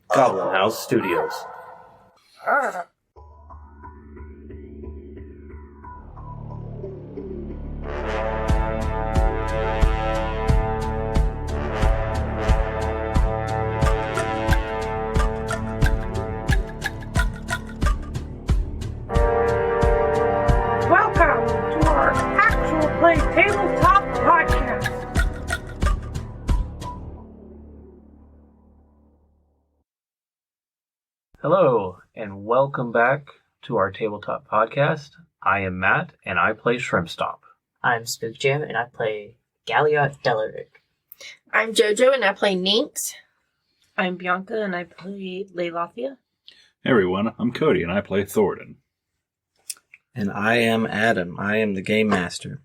Goblin House Studios. Welcome to our actual play tabletop podcast. Hello, and welcome back to our tabletop podcast. I am Matt, and I play Shrimp Stomp. I'm Spook Jam, and I play Galliot Delaric. I'm JoJo, and I play Ninx. I'm Bianca, and I play Laylathia. Hey everyone, I'm Cody, and I play Thornton. And I am Adam. I am the Game Master.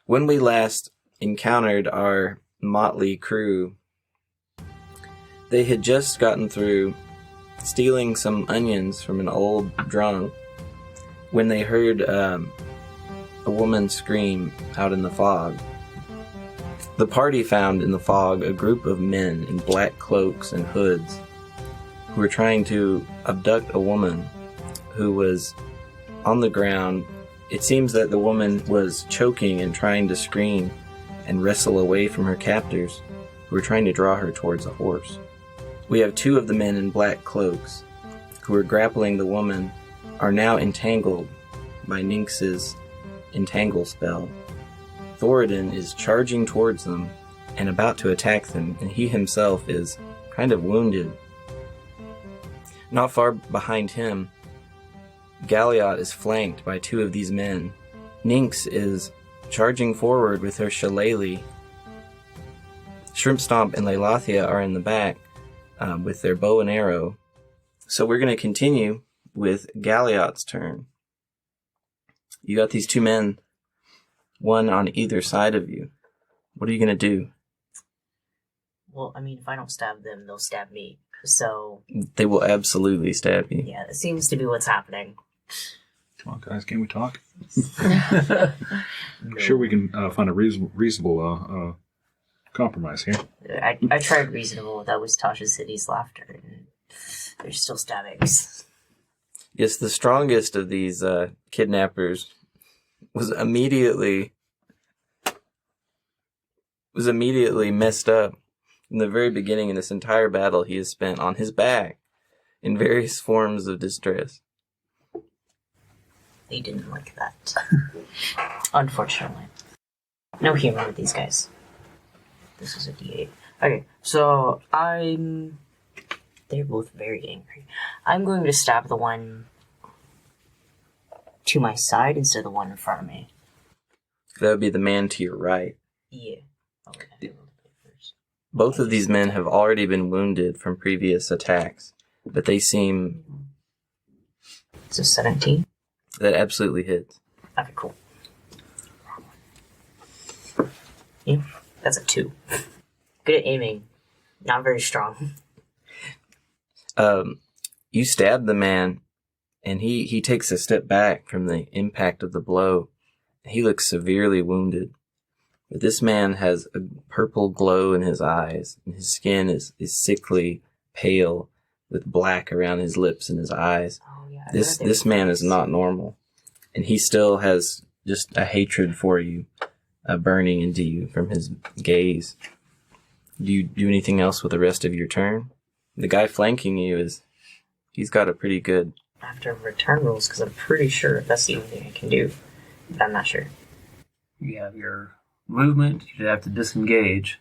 When we last encountered our motley crew, they had just gotten through stealing some onions from an old drunk when they heard a woman scream out in the fog. The party found in the fog a group of men in black cloaks and hoods who were trying to abduct a woman who was on the ground. It seems that the woman was choking and trying to scream and wrestle away from her captors, who were trying to draw her towards a horse. We have two of the men in black cloaks who are grappling the woman are now entangled by Ninx's entangle spell. Thoradin is charging towards them and about to attack them, and he himself is kind of wounded. Not far behind him, Galliot is flanked by two of these men. Ninx is charging forward with her shillelagh. Shrimp Stomp and Laylathia are in the back with their bow and arrow. So we're going to continue with Galliot's turn. You got these two men, one on either side of you. What are you going to do? Well, I mean, if I don't stab them, they'll stab me. So... They will absolutely stab you. Yeah, that seems to be what's happening. Come on, guys, can we talk? I'm sure we can find a reasonable compromise here. I tried reasonable. That was Tasha City's laughter, and there's still stabbings. Yes, the strongest of these kidnappers was immediately messed up. In the very beginning, in this entire battle, he has spent on his back in various forms of distress. They didn't like that. Unfortunately. No humor with these guys. This is a D8. Okay, so they're both very angry. I'm going to stab the one to my side instead of the one in front of me. That would be the man to your right. Yeah. Okay. Both of these men have already been wounded from previous attacks, but they seem... So 17? That absolutely hits. Okay, cool. Yeah, that's a 2. Good at aiming. Not very strong. You stab the man, and he takes a step back from the impact of the blow. He looks severely wounded. But this man has a purple glow in his eyes, and his skin is sickly pale with black around his lips and his eyes. Oh, yeah, This man is not normal, and he still has just a hatred for you, burning into you from his gaze. Do you do anything else with the rest of your turn? The guy flanking you he's got a pretty good... I have to return rules because I'm pretty sure that's the only thing I can do, but I'm not sure. You have your movement, you'd have to disengage,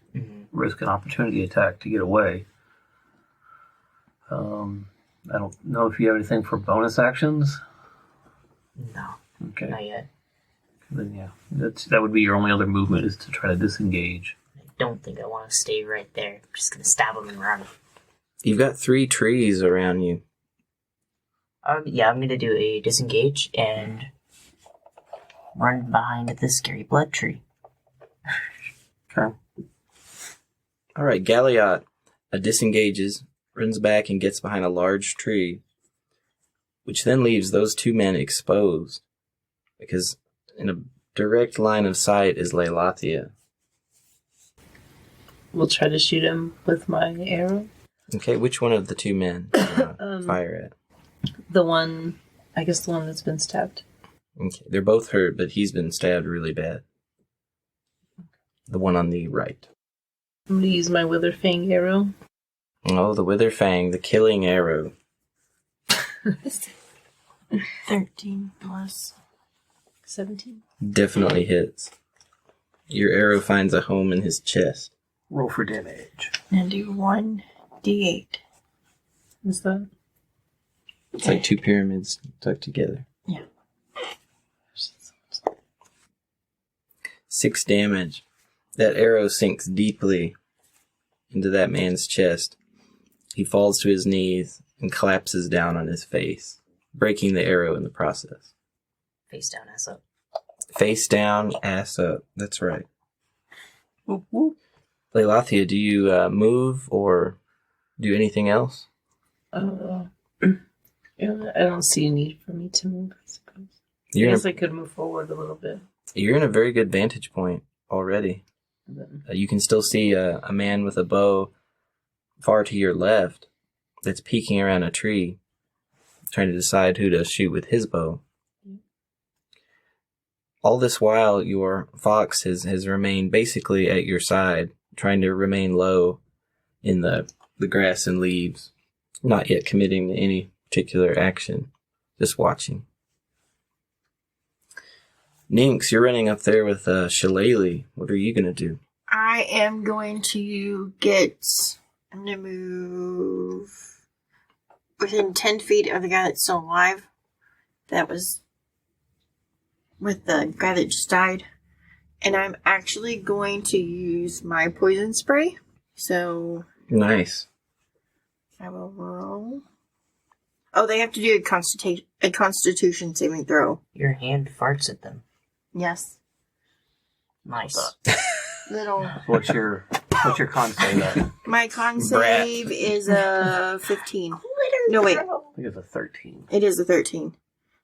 risk an opportunity attack to get away. I don't know if you have anything for bonus actions. No. Okay. Not yet. Then yeah, that would be your only other movement, is to try to disengage. I don't think I want to stay right there. I'm just going to stab him and run. You've got 3 trees around you. Yeah, I'm going to do a disengage and run behind this scary blood tree. Okay. All right, Galliot disengages, runs back, and gets behind a large tree, which then leaves those two men exposed, because in a direct line of sight is Leilathia. We'll try to shoot him with my arrow. Okay, which one of the two men fire at? The one that's been stabbed. Okay, they're both hurt, but he's been stabbed really bad. The one on the right. I'm going to use my Wither Fang arrow. Oh, the Wither Fang, the killing arrow. 13 plus. 17. Definitely hits. Your arrow finds a home in his chest. Roll for damage. And do 1d8. Is that? It's like two pyramids tucked together. Yeah. 6 damage. That arrow sinks deeply into that man's chest. He falls to his knees and collapses down on his face, breaking the arrow in the process. Face down, ass up. Face down, ass up. That's right. Whoop, whoop. Leilathia, do you move or do anything else? Yeah, I don't see a need for me to move, I suppose. I You're guess I could move forward a little bit. in a very good vantage point already. And then, You can still see a man with a bow far to your left that's peeking around a tree, trying to decide who to shoot with his bow. All this while, your fox has remained basically at your side, trying to remain low in the grass and leaves, not yet committing to any particular action, just watching. Nynx, you're running up there with Shillelagh. What are you going to do? I am going to I'm going to move within 10 feet of the guy that's still alive. That was with the guy that just died. And I'm actually going to use my poison spray. So Nice. I will roll. Oh, they have to do a constitution saving throw. Your hand farts at them. Yes. Nice. Little. What's your con save at? My con Brat. save is a 15. No, wait. I think it's a 13. It is a 13.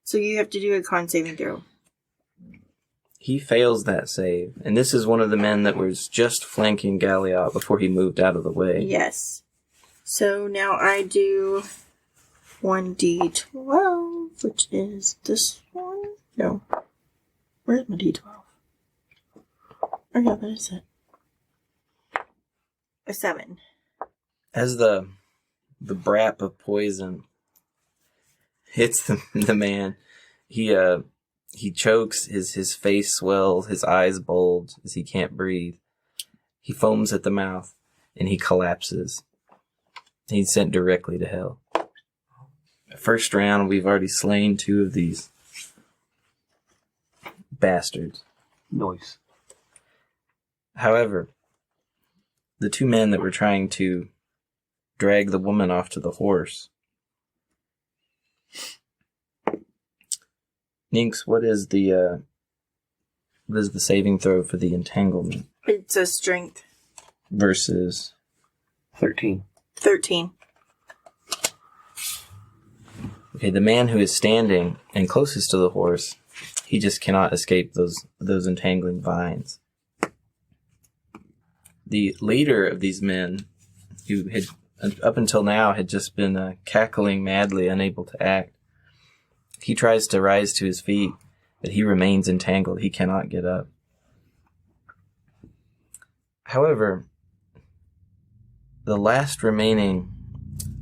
So you have to do a con saving throw. He fails that save, and this is one of the men that was just flanking Galliot before he moved out of the way. Yes. So now I do 1d12, which is this one. No. Where's my d12? Oh, yeah, that is it. A 7. As the brap of poison hits the man, he chokes, his face swells, his eyes bulge as he can't breathe. He foams at the mouth, and he collapses. He's sent directly to hell. First round, we've already slain 2 of these bastards. Noise. However, the 2 men that were trying to drag the woman off to the horse. Nynx, what is the saving throw for the entanglement It's a strength. versus 13. 13. okay, the man who is standing and closest to the horse, he just cannot escape those entangling vines. The leader of these men, who had up until now had just been cackling madly, unable to act, he tries to rise to his feet, but he remains entangled. He cannot get up. However, the last remaining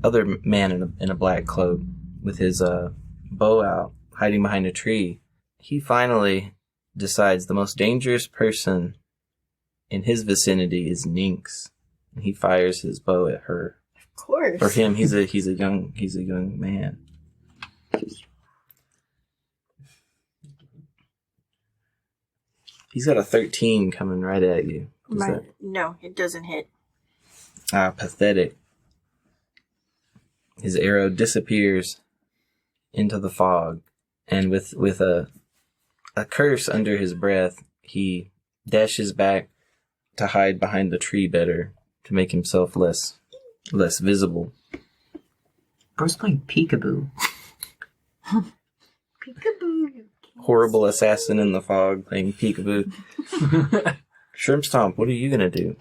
other man in a black cloak with his bow out, hiding behind a tree, he finally decides the most dangerous person in his vicinity is Nynx, and he fires his bow at her. Of course. For him, he's a young man. He's got a 13 coming right at you. No, it doesn't hit. Pathetic. His arrow disappears into the fog, and with a curse under his breath, he dashes back to hide behind the tree better to make himself less visible. Bro's playing peekaboo. Peekaboo. Horrible assassin in the fog playing peekaboo. Shrimp Stomp, what are you gonna do?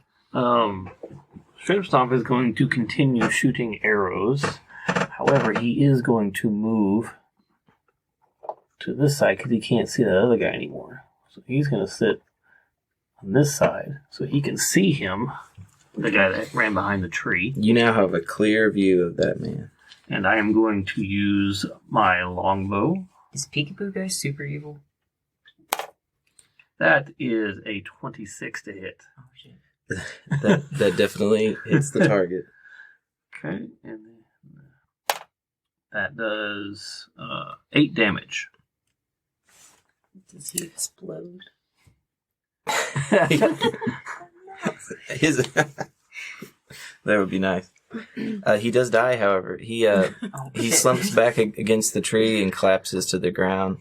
Shrimp Stomp is going to continue shooting arrows. However, he is going to move to this side because he can't see the other guy anymore. So he's going to sit on this side so he can see him, the guy that ran behind the tree. You now have a clear view of that man. And I am going to use my longbow. Is peekaboo guy super evil? That is a 26 to hit. Oh shit. That definitely hits the target. Okay, and that does 8 damage. Does he explode? His that would be nice. He does die, however. He slumps back against the tree and collapses to the ground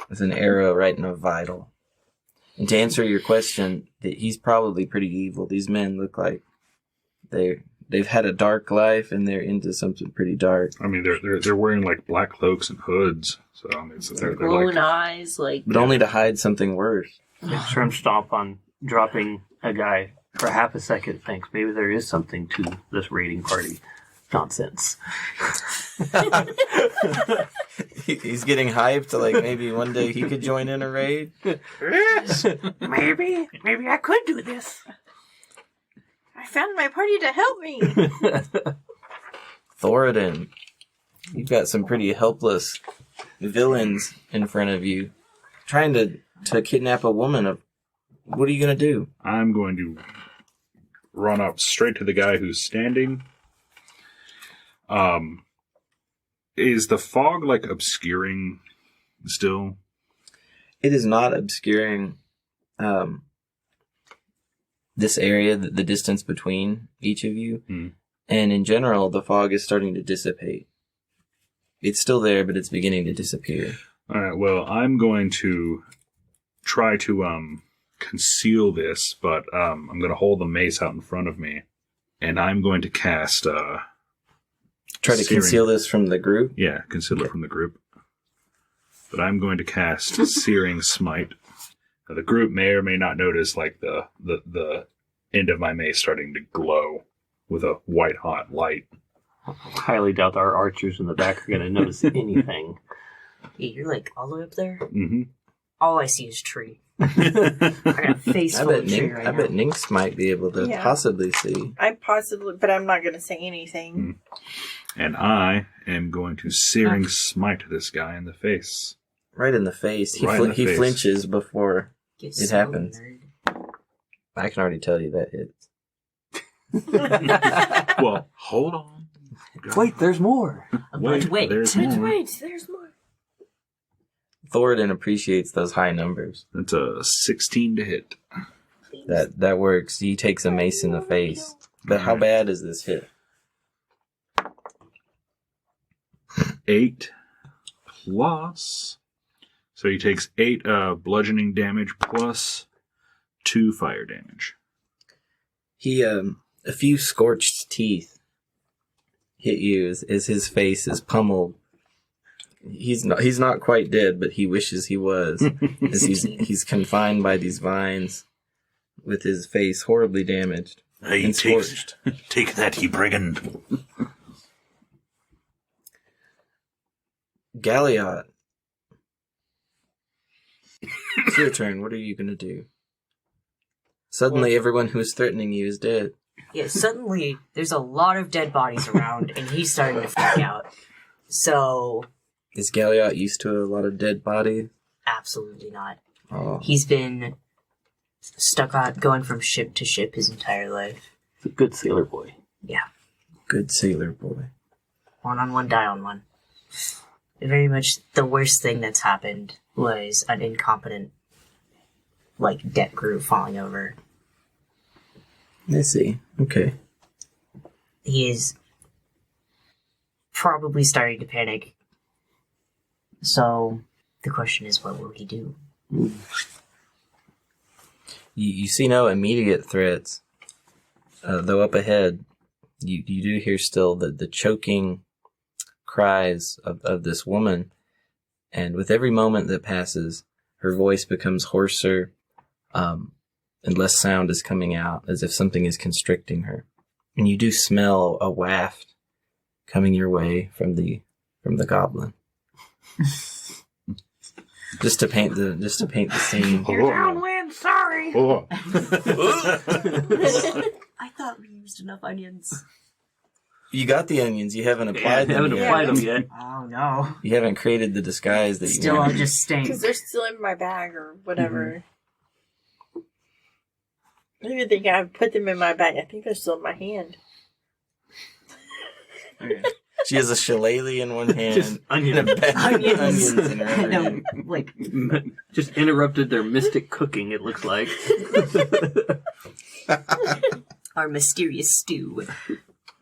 with an arrow right in a vital. And to answer your question, he's probably pretty evil. These men look like they've had a dark life and they're into something pretty dark. I mean, they're wearing like black cloaks and hoods, so I mean, they're Glowing like eyes, like. But only to hide something worse. Shrimp Stomp on dropping a guy for half a second thinks maybe there is something to this raiding party. Nonsense. He's getting hyped, like maybe one day he could join in a raid. Maybe I could do this. I found my party to help me. Thoradin, you've got some pretty helpless villains in front of you, trying to kidnap a woman. What are you going to do? I'm going to run up straight to the guy who's standing. Is the fog like obscuring still? It is not obscuring this area, the distance between each of you. And in general, the fog is starting to dissipate. It's still there, but it's beginning to disappear. All right, well, I'm going to try to conceal this, but I'm going to hold the mace out in front of me, and I'm going to cast... Try to conceal this from the group? Yeah, conceal it from the group. But I'm going to cast Searing Smite. Now, the group may or may not notice, like, the end of my mace starting to glow with a white-hot light. I highly doubt our archers in the back are going to notice anything. Yeah, you're like all the way up there? Mm-hmm. All I see is tree. I got a face full of tree right I now. bet Nynx might be able to possibly see. But I'm not going to say anything. And I am going to Searing Smite this guy in the face. Right in the face. He Face. flinches before Get it so happens. nerd. I can already tell you that hits. Well, hold on. Wait, there's more. Wait. There's more. There's more. Thoradin appreciates those high numbers. That's a 16 to hit. That works. He takes a mace in the face. But how bad is this hit? 8 plus... So he takes 8 bludgeoning damage plus 2 fire damage. He, a few scorched teeth hit you as his face is pummeled. He's not quite dead, but he wishes he was. As he's confined by these vines with his face horribly damaged and scorched. Take that, ye brigand. Galliot. It's your turn. What are you going to do? Suddenly, everyone who's threatening you is dead. Yeah, suddenly there's a lot of dead bodies around, and he's starting to freak out. So, Is Galliot used to a lot of dead bodies? absolutely not. Oh. He's been stuck on going from ship to ship his entire life. It's a good sailor boy. Yeah, Good sailor boy. 1-on-1, die-on-1. Very much the worst thing that's happened was an incompetent, deck crew falling over. I see. Okay. He is probably starting to panic. So, the question is, what will he do? You see no immediate threats, Though up ahead, you do hear still the choking cries of this woman, and with every moment that passes, her voice becomes hoarser, and less sound is coming out, as if something is constricting her. And you do smell a waft coming your way from the goblin. just to paint the scene. You're downwind, sorry. Oh. I thought we used enough onions. You got the onions. You haven't applied them haven't yet. applied them yet. Oh no. You haven't created the disguise that Still, you I'll want. just stink. Because they're still in my bag or whatever. I don't even think I put them in my bag. I think they're still in my hand. She has a shillelagh in one hand Just onion. and a bag of Onions. onions in her other No, hand. like Just interrupted their mystic cooking, it looks like. our mysterious stew.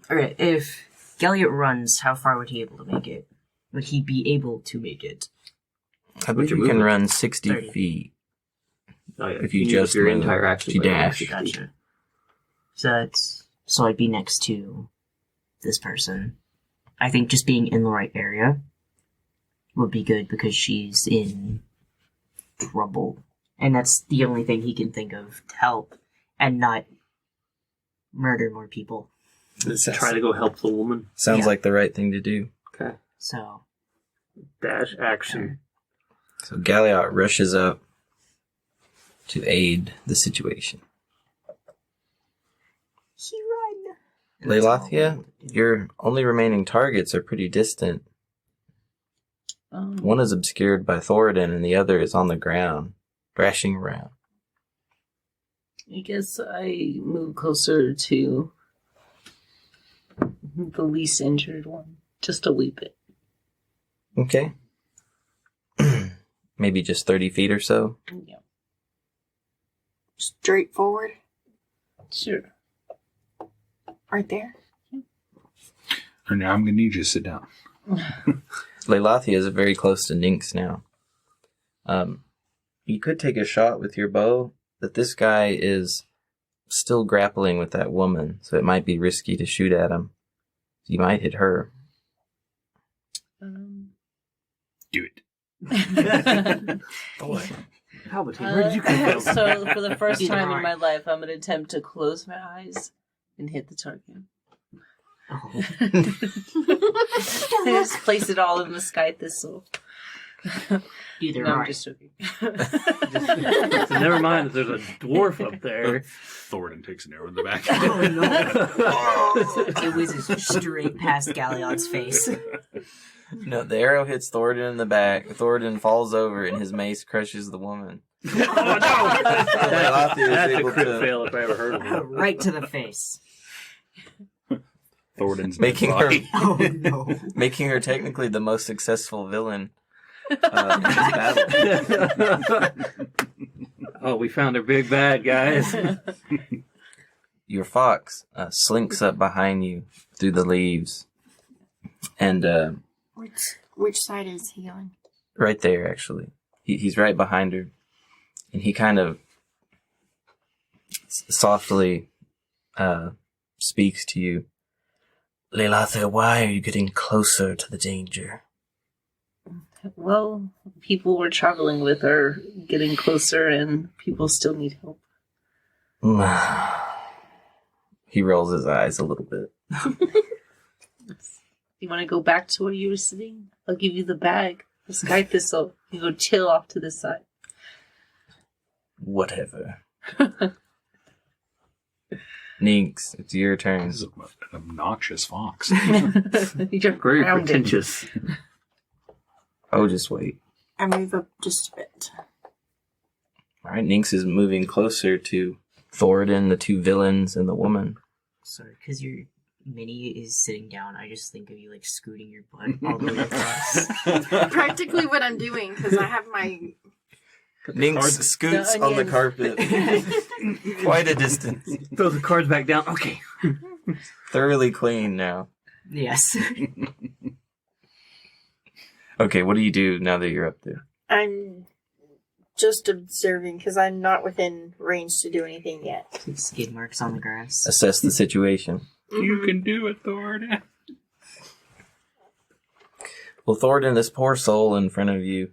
Alright, if Galliot runs, how far would he be able to make it? Would he be able to make it? I believe your you can movement? run 60 30. feet. Oh, yeah. If you use just your move, entire action, if you like, dash. Gotcha. So I'd be next to this person. I think just being in the right area would be good because she's in trouble. And that's the only thing he can think of to help and not murder more people. Try to go help the woman. Sounds Yeah. like the right thing to do. Okay. So, Dash action. So Galliot rushes up to aid the situation. he run. Leilathia, your only remaining targets are pretty distant. One is obscured by Thoradin and the other is on the ground, thrashing around. I guess I move closer to the least injured one, just a wee bit. Okay. Maybe just 30 feet or so. Yeah, Straight forward. sure. Right there. And now I'm going to need you to sit down. Leilathia is very close to Nynx now. You could take a shot with your bow, but this guy is still grappling with that woman, so it might be risky to shoot at him. You might hit her. Do it. Boy. Palpatine, where did you come from? So for the first Either time or. in my life, I'm gonna attempt to close my eyes and hit the target. I just place it all in the sky thistle. Either No, or. I'm just joking. So never mind that there's a dwarf up there. Thoradin takes an arrow in the back. Oh no. It whizzes straight past Galliot's face. No, the arrow hits Thoradin in the back. Thoradin falls over and his mace crushes the woman. Oh no! Leilathia is That's a able crit to- fail if I ever heard of it. Right to the face. Thoradin's Making her, body. Oh no. making her technically the most successful villain in this battle. Oh, we found our big bad, guys. Your fox slinks up behind you through the leaves, and Which side is he on? right there, actually, he's right behind her, and he kind of softly speaks to you. Leilathia, why are you getting closer to the danger? Well, people we're traveling with are getting closer, and people still need help. He rolls his eyes a little bit. You want to go back to where you were sitting? I'll give you the bag, the sky thistle. You go chill off to the side. Whatever. Nynx, it's your turn. This is an obnoxious fox. You're Very grounded. pretentious. Oh, just wait. I move up just a bit. All right, Nynx is moving closer to Thoradin, the two villains, and the woman. Sorry, because your mini is sitting down, I just think of you like scooting your butt all the way across. Practically what I'm doing because I have my. Nynx scoots The on the onions. carpet quite a distance. Throw the cards back down. Okay. Thoroughly clean now. Yes. Okay, what do you do now that you're up there? I'm just observing because I'm not within range to do anything yet. Skid marks on the grass. Assess the situation. You can do it, Thornton. Well, Thornton, this poor soul in front of you,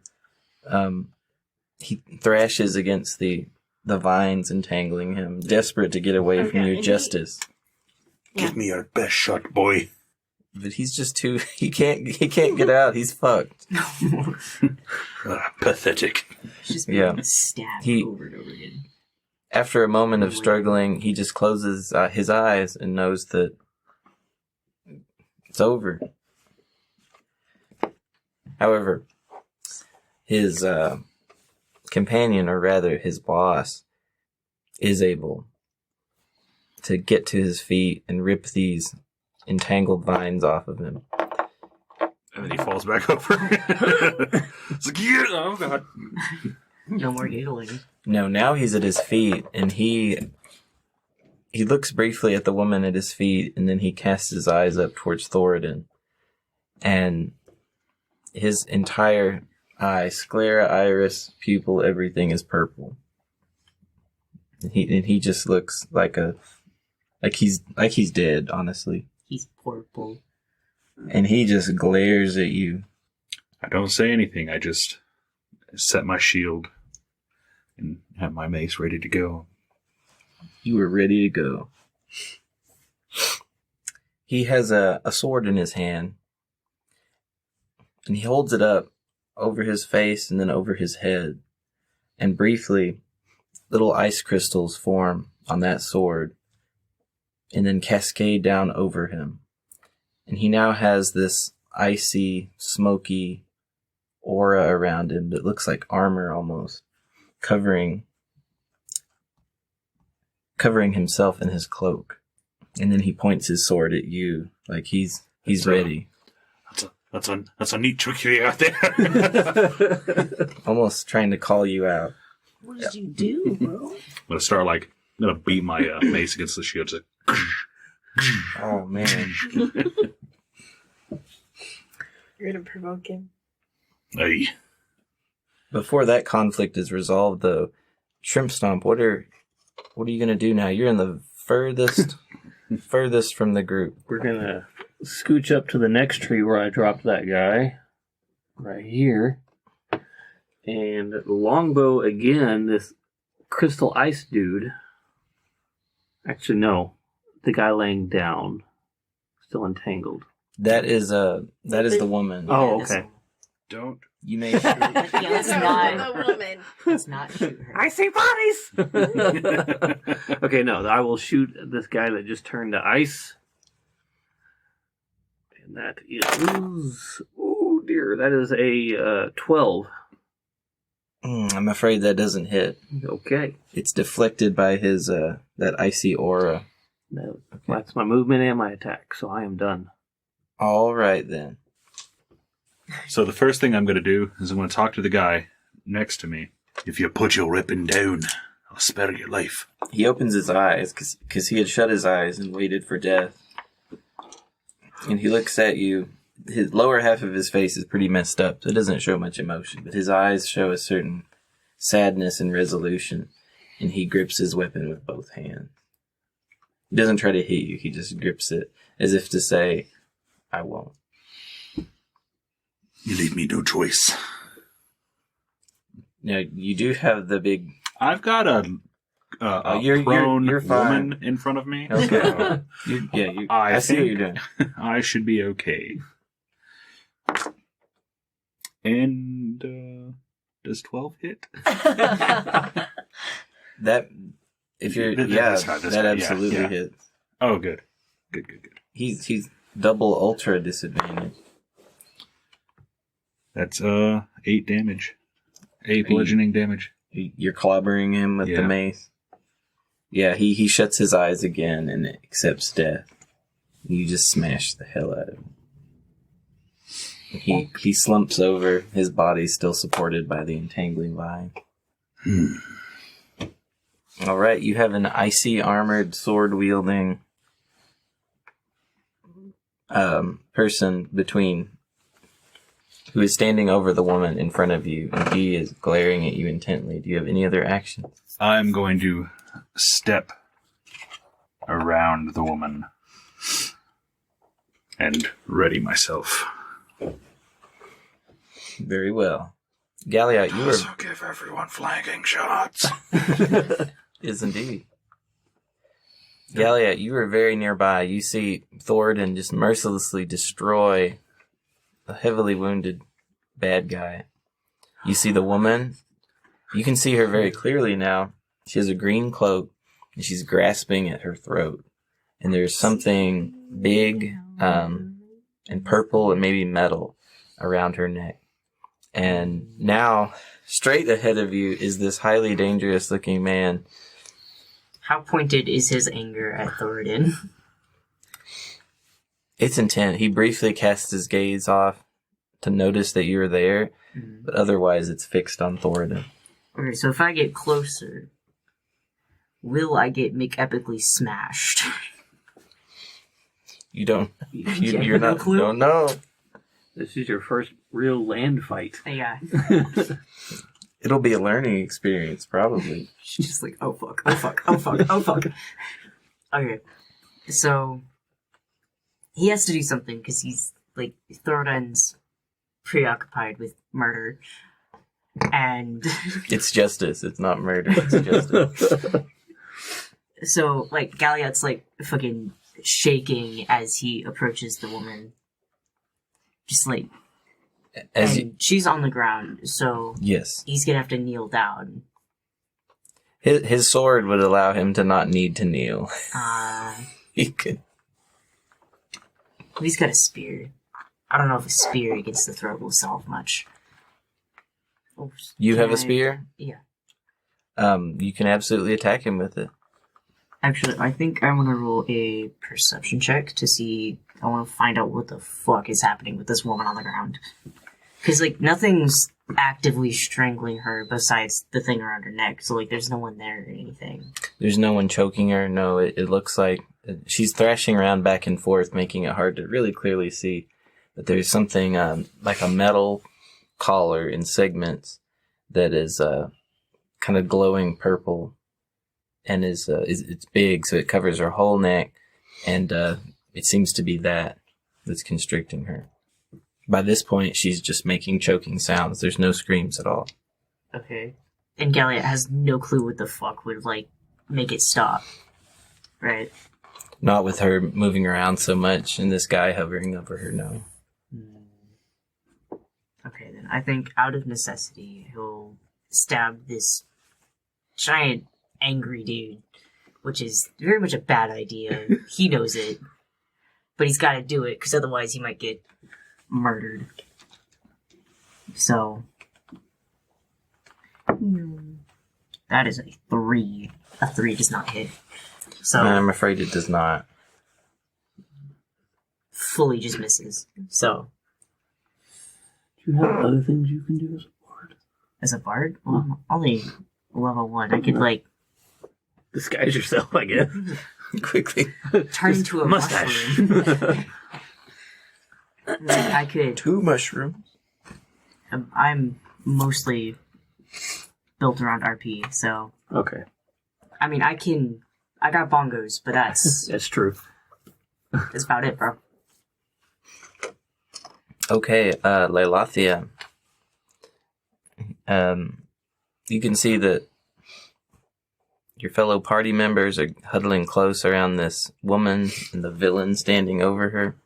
he thrashes against the vines entangling him, desperate to get away from your justice. Give me your best shot, boy. But he's just too. He can't get out. He's fucked. Pathetic. Just Yeah. being stabbed He- over and over again. After a moment of struggling, he just closes his eyes and knows that it's over. However, his companion, or rather his boss, is able to get to his feet and rip these entangled vines off of him. And then he falls back over. It's like, yeah, oh god. No more giggling. No, now he's at his feet, and he looks briefly at the woman at his feet, and then he casts his eyes up towards Thoradin. And his entire eye, sclera, iris, pupil, everything is purple. And he just looks like he's dead, honestly. He's purple. And he just glares at you. I don't say anything. I just set my shield and have my mace ready to go. You were ready to go. He has a sword in his hand, and he holds it up over his face and then over his head. And briefly, little ice crystals form on that sword and then cascade down over him. And he now has this icy, smoky aura around him that looks like armor almost, covering himself in his cloak. And then he points his sword at you like he's ready. That's a neat trickery out there. Almost trying to call you out. What did you do, bro? I'm gonna beat my mace against the shield. It's like, Oh man. You're gonna provoke him. hey. Before that conflict is resolved though, Shrimp Stomp, what are you gonna do now? You're in the furthest from the group. We're gonna scooch up to the next tree where I dropped that guy. Right here. And longbow again, this crystal ice dude. Actually, no. The guy laying down. Still entangled. That is the woman. Oh, Yeah, okay. Don't. You may shoot. Yeah, let's not. The woman. Let's not shoot her. I see bodies! Okay, no, I will shoot this guy that just turned to ice. And that is... Oh, dear. That is a 12. I'm afraid that doesn't hit. Okay. It's deflected by his that icy aura. That's my movement and my attack, so I am done. All right then. So the first thing I'm going to do is I'm going to talk to the guy next to me. If you put your weapon down, I'll spare your life. He opens his eyes because he had shut his eyes and waited for death. And he looks at you. His lower half of his face is pretty messed up, so it doesn't show much emotion, but his eyes show a certain sadness and resolution, and he grips his weapon with both hands. He doesn't try to hit you, he just grips it as if to say, I won't. You leave me no choice. Now, you do have the big... I've got a you're prone fine. woman in front of me. Okay. I see what think you're doing. I should be okay. And does 12 hit? That, if you're... That's right, that absolutely yeah. hits. Oh, good. Good. He's double ultra disadvantage. That's 8 damage. 8 bludgeoning damage. You're clobbering him with the Yeah. mace. Yeah, he shuts his eyes again and accepts death. You just smash the hell out of him. He slumps over, his body still supported by the entangling vine. Alright, you have an icy armored sword wielding person between who is standing over the woman in front of you, and he is glaring at you intently. Do you have any other actions? I'm going to step around the woman and ready myself. Very well. Galliot, you Also give everyone flanking shots. is indeed. Galliot, you are very nearby. You see Thoradin just mercilessly destroy a heavily wounded bad guy. You see the woman. You can see her very clearly now. She has a green cloak, and she's grasping at her throat. And there's something big and purple and maybe metal around her neck. And now, straight ahead of you is this highly dangerous-looking man. How pointed is his anger at Thoradin? It's intent. He briefly casts his gaze off to notice that you're there, but otherwise it's fixed on Thoradin. Okay, so if I get closer, will I get McEpically smashed? You don't. Yeah, You're no not. clue? Don't know. This is your first real land fight. Yeah. It'll be a learning experience, probably. She's just like, oh fuck, oh fuck, oh fuck, oh fuck. Okay, so he has to do something because he's like Thoradin's preoccupied with murder, and It's justice. It's not murder. It's justice. so like Galliot's like fucking shaking as he approaches the woman, just like, As and she's on the ground, so yes, he's gonna have to kneel down. his sword would allow him to not need to kneel. He could. He's got a spear. I don't know if a spear against the throat will solve much. Oops. You have Can a spear? Yeah. You can absolutely attack him with it. Actually, I think I want to roll a perception check to see. I want to find out what the fuck is happening with this woman on the ground. Because, like, nothing's actively strangling her besides the thing around her neck. So, like, there's no one there or anything. There's no one choking her. No, it looks like she's thrashing around back and forth, making it hard to really clearly see. But there's something like a metal collar in segments that is kind of glowing purple, and is it's big, so it covers her whole neck, and it seems to be that's constricting her. By this point, she's just making choking sounds. There's no screams at all. Okay. And Galliot has no clue what the fuck would, like, make it stop. Right? Not with her moving around so much and this guy hovering over her, no. Okay, then. I think out of necessity, he'll stab this giant, angry dude, which is very much a bad idea. He knows it. But he's got to do it, because otherwise he might get murdered. So, that is a 3. A 3 does not hit. So, I'm afraid it does not. fully just misses. So, Do you have other things you can do as a bard? as a bard, well, I'm only level 1. I could, like, Disguise yourself, I guess. Quickly. turn into a Mustache. mushroom. Like, I could. 2 mushrooms. I'm mostly built around RP, so Okay, I mean, I got bongos, but that's true. that's about it, bro. Okay, Leilathia. You can see that your fellow party members are huddling close around this woman and the villain standing over her.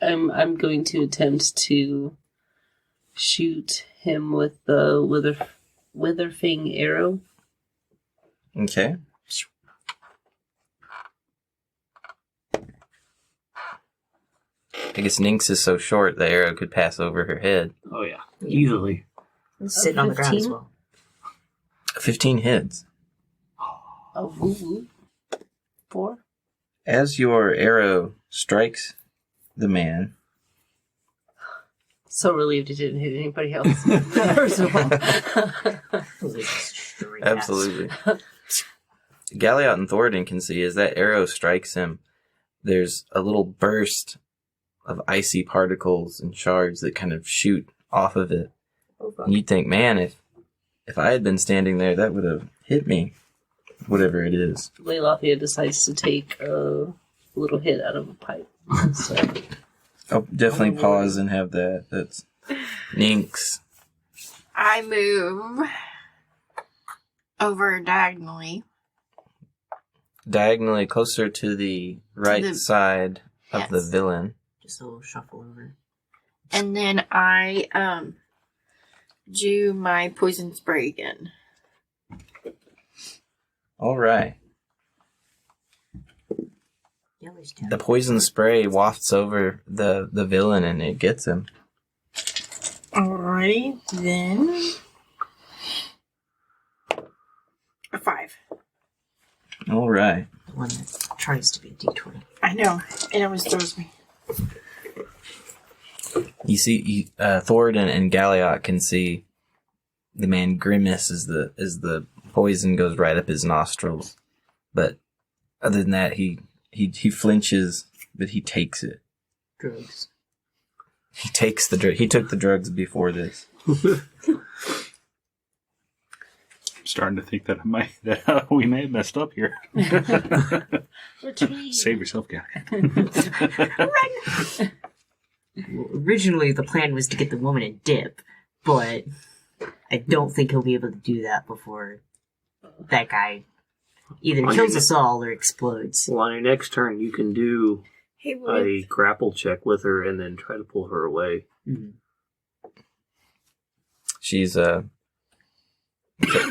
I'm going to attempt to shoot him with the Witherfang arrow. Okay. I guess Nynx is so short the arrow could pass over her head. Oh yeah, easily. Sitting on the ground as 15? well. 15 hits. Oh, woo woo. 4. As your arrow strikes the man, So relieved it didn't hit anybody else. First of all. Straight ass. absolutely. Galliot and Thoradin can see as that arrow strikes him, there's a little burst of icy particles and shards that kind of shoot off of it. Oh, fuck. And you'd think, man, if I had been standing there, that would have hit me. Whatever it is. Leilafia decides to take a little hit out of a pipe. So, I'll definitely pause and have that. That's Ninx. I move over diagonally. Diagonally closer to the right side of the Yes. villain. Just a little shuffle over. And then I do my poison spray again. All right. Yellow's turn. The poison spray wafts over the villain and it gets him. Alrighty, then. A 5. All right. The one that tries to be a D20. I know. It always throws me. You see, Thoradin and Galliot can see the man grimace as the poison goes right up his nostrils. But other than that, he flinches, but he takes it. Drugs. He takes the drug. He took the drugs before this. I'm starting to think that we may have messed up here. Save yourself, guy. Well, originally, the plan was to get the woman a dip, but I don't think he'll be able to do that before that guy either kills us all or explodes. Well, on your next turn, you can do Hey, a grapple check with her and then try to pull her away. Mhm. She's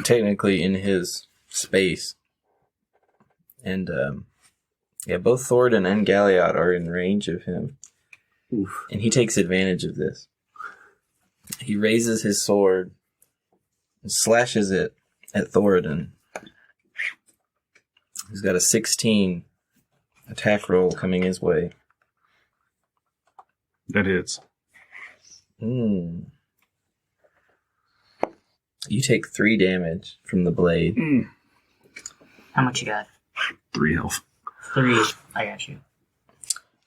technically in his space, and both Thoradin and Galliot are in range of him. Oof. And he takes advantage of this. He raises his sword and slashes it at Thoradin. He's got a 16 attack roll coming his way. That hits. You take 3 damage from the blade. How much you got? 3 health. 3. I got you.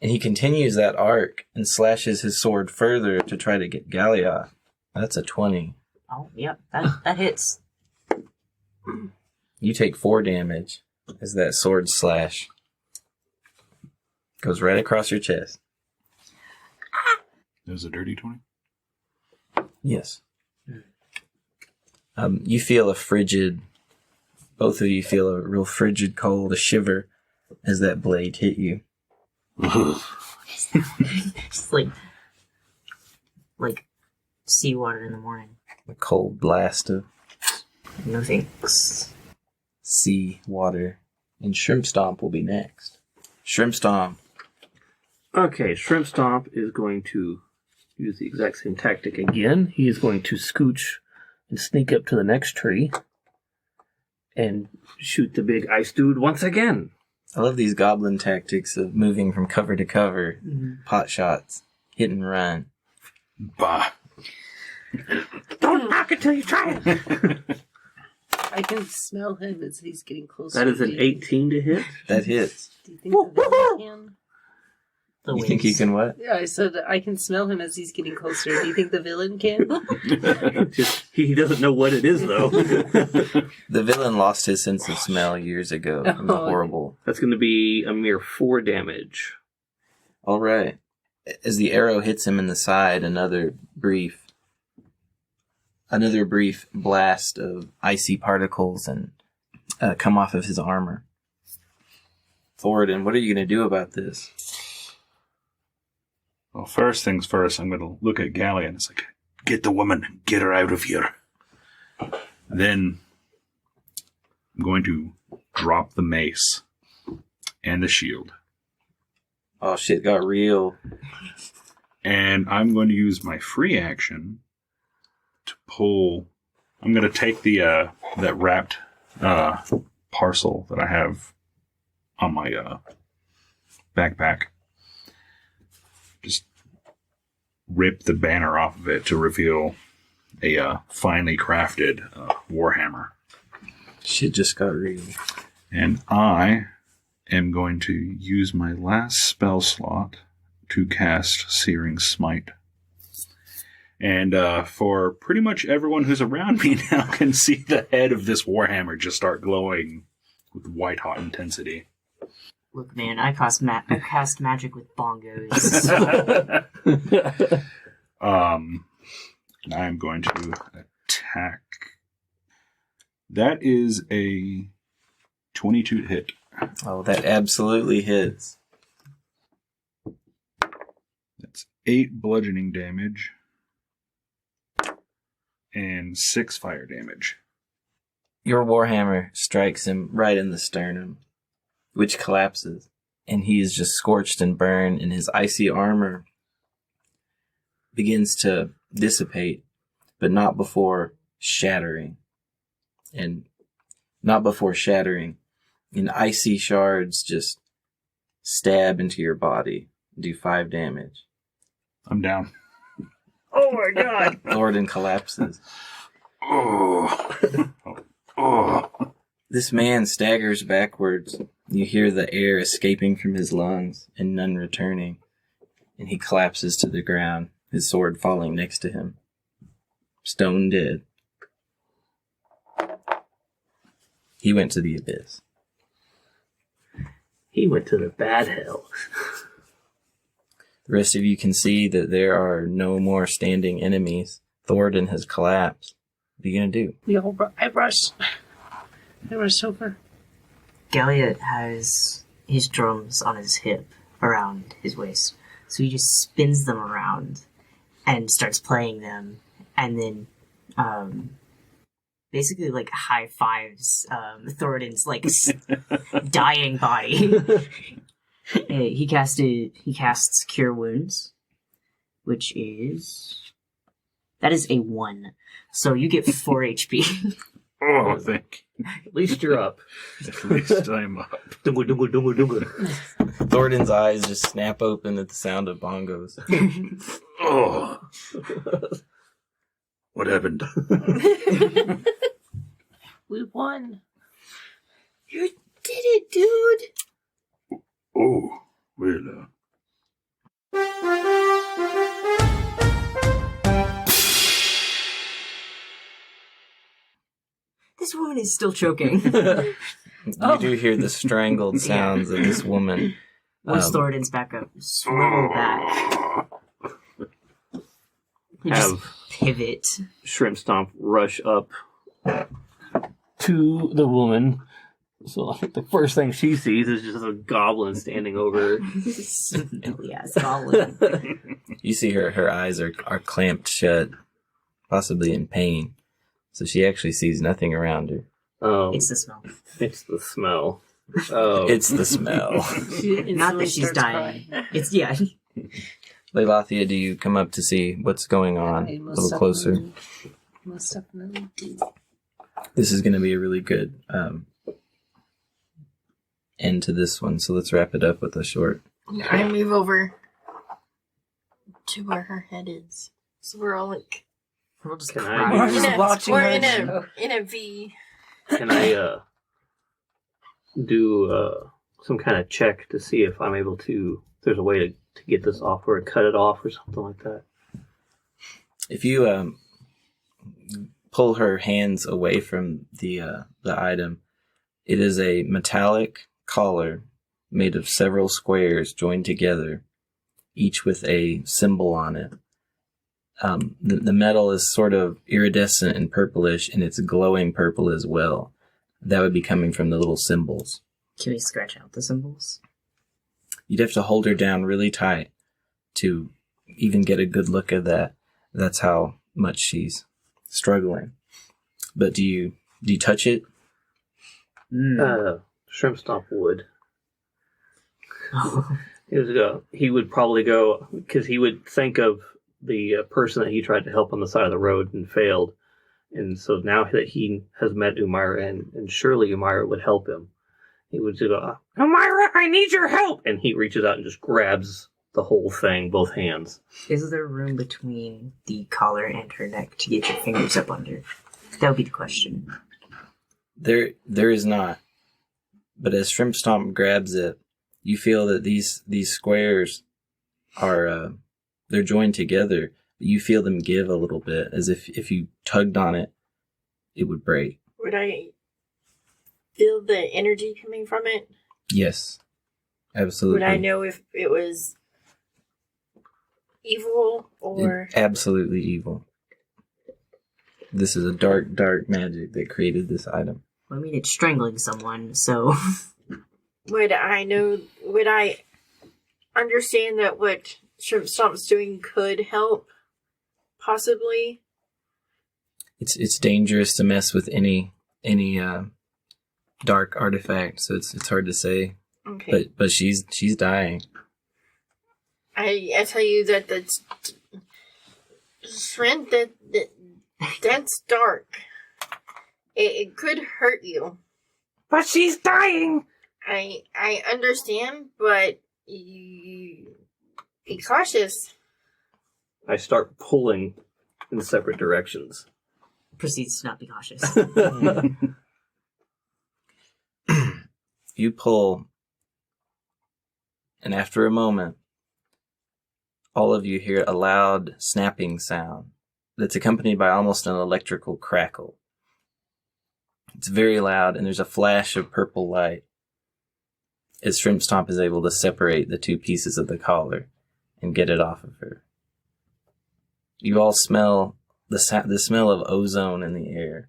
And he continues that arc and slashes his sword further to try to get Galliot. That's a 20. Oh, yep. That hits. You take 4 damage as that sword slash goes right across your chest. That was a dirty 20? Yes. You feel both of you feel a real frigid cold, a shiver as that blade hit you. Just like seawater in the morning. A cold blast of No thanks. sea water. And Shrimp Stomp will be next. Shrimp Stomp. Okay, Shrimp Stomp is going to use the exact same tactic again. He is going to scooch and sneak up to the next tree and shoot the big ice dude once again. I love these goblin tactics of moving from cover to cover, pot shots, hit and run. Bah. Don't knock it till you try it. I can smell him as he's getting closer. That is an Do you- 18 to hit. That hits. Do you think the villain can? The You think he wings. can what? Yeah, I said I can smell him as he's getting closer. Do you think the villain can? Just, he doesn't know what it is, though. The villain lost his sense of smell years ago from the Oh. horrible. That's going to be a mere 4 damage. All right. As the arrow hits him in the side, another brief blast of icy particles and come off of his armor. Thoradin, what are you going to do about this? Well, first things first, I'm going to look at Gallia and it's like, get the woman, get her out of here. Then I'm going to drop the mace and the shield. Oh, shit got real. And I'm going to use my free action to pull. I'm going to take the that wrapped parcel that I have on my backpack. Just rip the banner off of it to reveal a finely crafted warhammer. Shit just got real. And I am going to use my last spell slot to cast Searing Smite. And for pretty much everyone who's around me now can see the head of this warhammer just start glowing with white-hot intensity. Look, man, I cast magic with bongos. I'm going to attack. That is a 22 to hit. Oh, that absolutely hits. That's 8 bludgeoning damage and 6 fire damage. Your warhammer strikes him right in the sternum, which collapses, and he is just scorched and burned, and his icy armor begins to dissipate, but not before shattering. And not before shattering, and icy shards just stab into your body, do 5 damage. I'm down. Oh my god! Thornton collapses. Oh. Oh. This man staggers backwards. You hear the air escaping from his lungs and none returning, and he collapses to the ground, his sword falling next to him. Stone dead. He went to the abyss. He went to the bad hell. The rest of you can see that there are no more standing enemies. Thornton has collapsed. What are you going to do? We all I rush over. Galliot has his drums on his hip around his waist, so he just spins them around and starts playing them, and then basically like high fives Thoradin's like dying body. He casts Cure Wounds, which is a 1. So you get 4 HP. Oh, thank you. At least you're up. At least I'm up. Dunga, dunga, dunga, dunga. Thornton's eyes just snap open at the sound of bongos. Oh. What happened? We won. You did it, dude! Oh, well, This woman is still choking. You do hear the strangled sounds of this woman. Once Thoradin's back up, swivel back. You just Have pivot. Shrimp Stomp rush up to the woman. So like, the first thing she sees is just a goblin standing over her. Smelly ass goblin. You see her eyes are clamped shut, possibly in pain. So she actually sees nothing around her. It's the smell. It's the smell. It's the smell. Not that she's dying. It's yeah. Leilathia, do you come up to see what's going on a little closer? Most definitely do. This is going to be a really good end to this one, so let's wrap it up with a short. I move over to where her head is. So we're all like We'll just Can cry. I- We're just watching we're her. in a V. Can I do some kind of check to see if I'm able to? If there's a way to get this off or cut it off or something like that. If you pull her hands away from the item, it is a metallic collar made of several squares joined together, each with a symbol on it. The metal is sort of iridescent and purplish, and it's glowing purple as well. That would be coming from the little symbols. Can we scratch out the symbols? You'd have to hold her down really tight to even get a good look at that. That's how much she's struggling. But do you touch it? Shrimp Stomp would. He would probably go, because he would think of the person that he tried to help on the side of the road and failed. And so now that he has met Umaira, and surely Umaira would help him, he would just go, Umaira, I need your help! And he reaches out and just grabs the whole thing, both hands. Is there room between the collar and her neck to get your fingers up under? That would be the question. There is not. But as Shrimp Stomp grabs it, you feel that these squares are they're joined together. You feel them give a little bit, as if you tugged on it, it would break. Would I feel the energy coming from it? Yes, absolutely. Would I know if it was evil or Absolutely evil. This is a dark, dark magic that created this item. I mean, it's strangling someone, so. would I understand that what Shrimp Stomp's doing could help? Possibly. It's dangerous to mess with any dark artifact, so it's hard to say. Okay. But she's dying. I tell you that that's shrimp that's dark. It could hurt you. But she's dying! I understand, but you be cautious. I start pulling in separate directions. Proceeds to not be cautious. You pull, and after a moment, all of you hear a loud snapping sound that's accompanied by almost an electrical crackle. It's very loud, and there's a flash of purple light as Shrimp Stomp is able to separate the two pieces of the collar and get it off of her. You all smell the smell of ozone in the air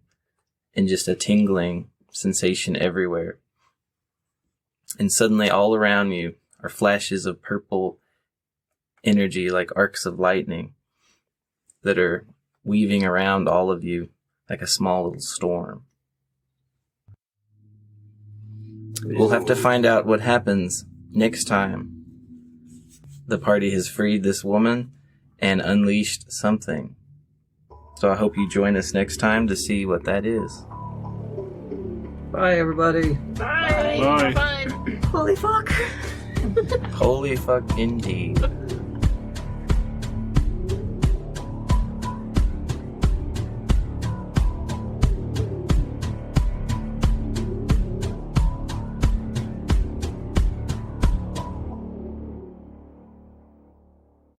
and just a tingling sensation everywhere. And suddenly all around you are flashes of purple energy like arcs of lightning that are weaving around all of you like a small little storm. We'll have to find out what happens next time the party has freed this woman and unleashed something. So I hope you join us next time to see what that is. Bye, everybody. Bye. Bye. Bye. Holy fuck. Holy fuck indeed.